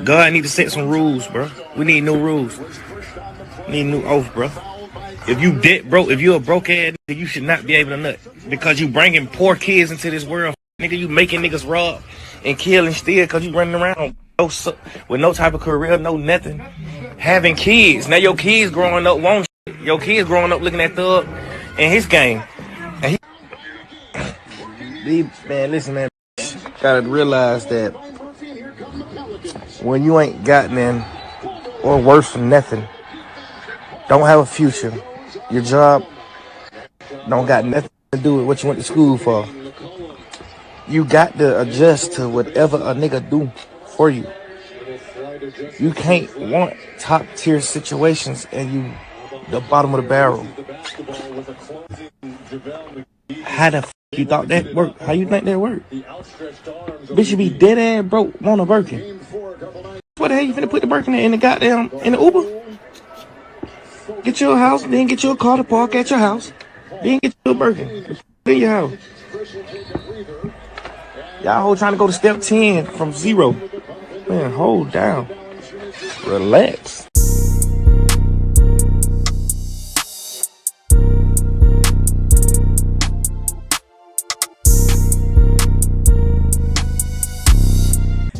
God need to set some rules, bro. We need new rules. We need new oath, bro. If you debt broke, if you a broke ass nigga, you should not be able to nut because you bringing poor kids into this world, nigga. You making niggas rob and kill and steal because you running around with no type of career, no nothing. Having kids, now your kids growing up won't. Your kids growing up looking at Thug and his game. And man, listen, man. Gotta realize that when you ain't got none, or worse than nothing, don't have a future, your job don't got nothing to do with what you went to school for, you got to adjust to whatever a nigga do for you. You can't want top tier situations and you the bottom of the barrel. How the f you thought that worked? How you think that worked? Bitch, you be dead ass broke, want a Birkin. What the hell you finna put the Birkin in the goddamn, in the Uber? Get you a house, then get you a car to park at your house. Then get you a Birkin. In your house. Y'all whole trying to go to step 10 from 0. Man, hold down. Relax.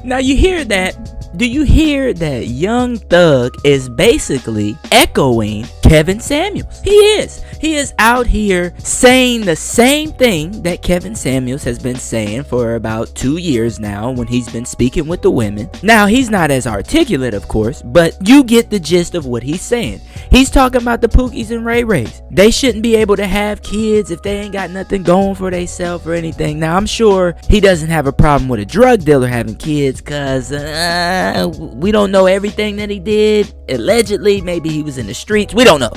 Now you hear that? Do you hear that Young Thug is basically echoing Kevin Samuels? He is out here saying the same thing that Kevin Samuels has been saying for about 2 years now when he's been speaking with the women. Now, he's not as articulate, of course, but you get the gist of what he's saying. He's talking about the Pookies and Ray Rays. They shouldn't be able to have kids if they ain't got nothing going for themselves or anything. Now, I'm sure he doesn't have a problem with a drug dealer having kids because we don't know everything that he did. Allegedly, maybe he was in the streets. We don't know.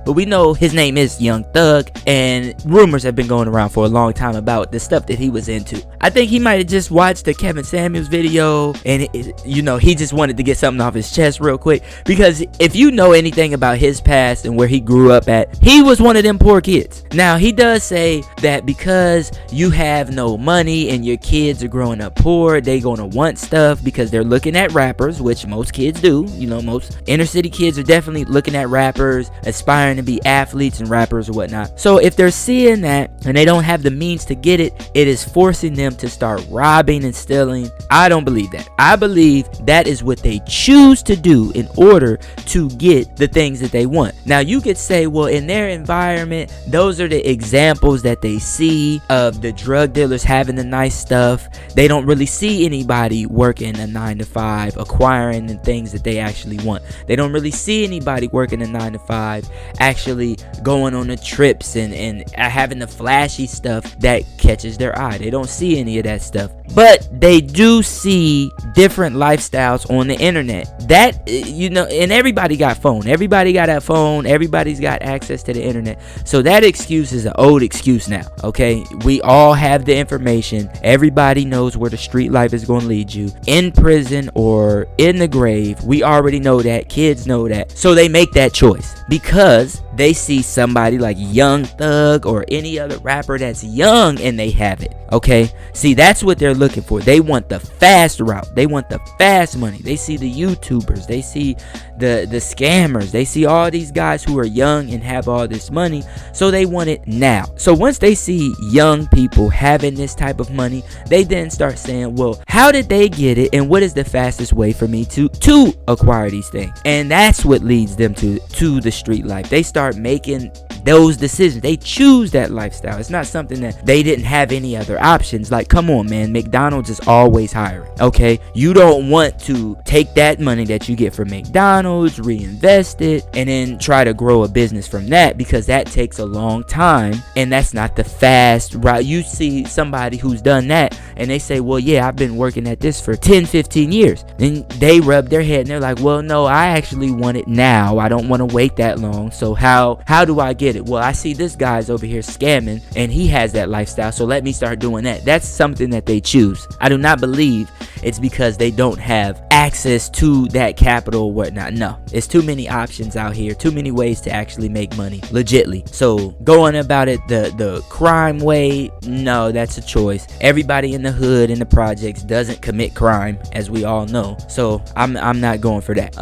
But we know his name is Young Thug, and rumors have been going around for a long time about the stuff that he was into. I think he might have just watched the Kevin Samuels video, and he just wanted to get something off his chest real quick. Because if you know anything about his past and where he grew up at, he was one of them poor kids. Now, he does say that because you have no money and your kids are growing up poor, they gonna want stuff because they're looking at rappers, which most kids do. Most inner city kids are definitely looking at rappers, aspiring to be athletes and rappers or whatnot. So if they're seeing that and they don't have the means to get it, it is forcing them to start robbing and stealing. I don't believe that. I believe that is what they choose to do in order to get the things that they want. Now, you could say, well, in their environment, those are the examples that they see of the drug dealers having the nice stuff. They don't really see anybody working a 9-to-5, acquiring the things that they actually want. They don't really see anybody working a 9-to-5, actually going on the trips and having the flashy stuff that catches their eye. They don't see any of that stuff. But they do see different lifestyles on the internet. That, and everybody got phone. Everybody got a phone. Everybody's got access to the internet. So that excuse is an old excuse now, okay? We all have the information. Everybody knows where the street life is going to lead you. In prison or in the grave. We already know that. Kids know that. So they make that choice because they see somebody like Young Thug or any other rapper that's young and they have it, okay? See, that's what they're looking for. They want the fast route. They want the fast money. They see the YouTubers. They see the scammers. They see all these guys who are young and have all this money, so they want it now. So once they see young people having this type of money, they then start saying, well, how did they get it and what is the fastest way for me to acquire these things? And that's what leads them to the street life. They start making those decisions. They choose that lifestyle. It's not something that they didn't have any other options. Like, come on, man, McDonald's is always hiring, okay? You don't want to take that money that you get from McDonald's, reinvest it, and then try to grow a business from that, because that takes a long time and that's not the fast route. You see somebody who's done that and they say, well, yeah, I've been working at this for 10-15 years. Then they rub their head and they're like, well, no, I actually want it now. I don't want to wait that long. So how do I get get it. Well, I see this guy's over here scamming and he has that lifestyle, so let me start doing that. That's something that they choose. I do not believe it's because they don't have access to that capital or whatnot. No, it's too many options out here, too many ways to actually make money legitly. So going about it the crime way, no, that's a choice. Everybody in the hood in the projects doesn't commit crime, as we all know, so I'm not going for that.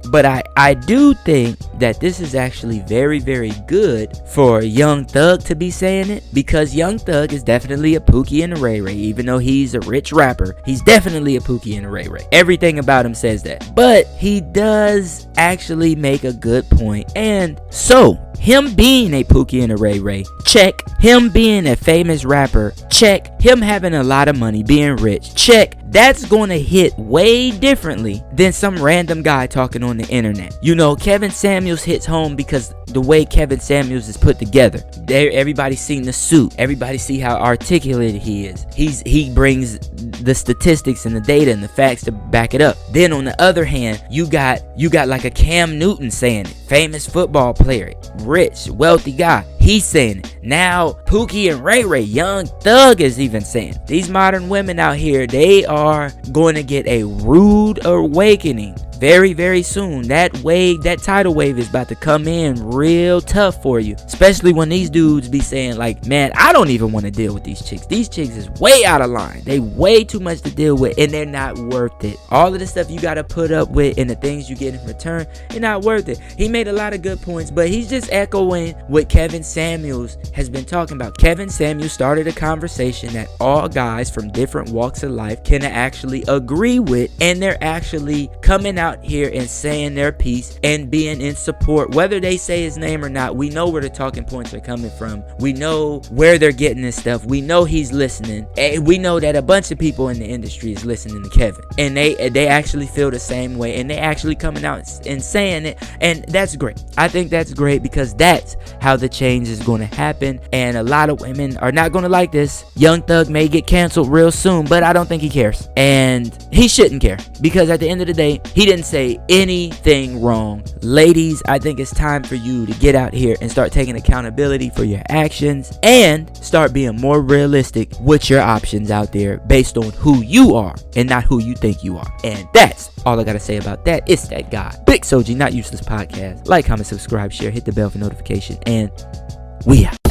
But I do think that this is actually very, very good for Young Thug to be saying it, because Young Thug is definitely a Pookie and a Ray Ray. Even though he's a rich rapper, he's definitely a Pookie and a Ray Ray. Everything about him says that. But he does actually make a good point. And so, him being a Pookie and a Ray Ray, check. Him being a famous rapper, check. Him having a lot of money, being rich, check. That's going to hit way differently than some random guy talking on the internet. You know, Kevin Samuels hits home because the way Kevin Samuels is put together. Everybody's seen the suit. Everybody see how articulate he is. He brings the statistics and the data and the facts to back it up. Then on the other hand, you got like a Cam Newton saying it. Famous football player, rich, wealthy guy. He's saying it. Now Pookie and Ray Ray, Young Thug is even saying it. These modern women out here, they are going to get a rude awakening very, very soon. That tidal wave is about to come in real tough for you, especially when these dudes be saying like, man, I don't even want to deal with these chicks. These chicks is way out of line. They way too much to deal with, and they're not worth it. All of the stuff you got to put up with and the things you get in return, they're not worth it. He made a lot of good points, but he's just echoing what Kevin Samuels has been talking about. Kevin Samuels started a conversation that all guys from different walks of life can actually agree with, and they're actually coming out here and saying their piece and being in support. Whether they say his name or not, we know where the talking points are coming from. We know where they're getting this stuff. We know he's listening. And we know that a bunch of people in the industry is listening to Kevin, and they actually feel the same way, and they actually coming out and saying it, and that's great. I think that's great, because that's how the change is going to happen. And a lot of women are not going to like this. Young Thug may get canceled real soon, but I don't think he cares, and he shouldn't care, because at the end of the day, he didn't say anything wrong. Ladies, I think it's time for you to get out here and start taking accountability for your actions and start being more realistic with your options out there based on who you are and not who you think you are. And that's all I gotta say about that. It's that guy, Big Soji, Not Useless Podcast. Like, comment, subscribe, share, hit the bell for notification, and we out.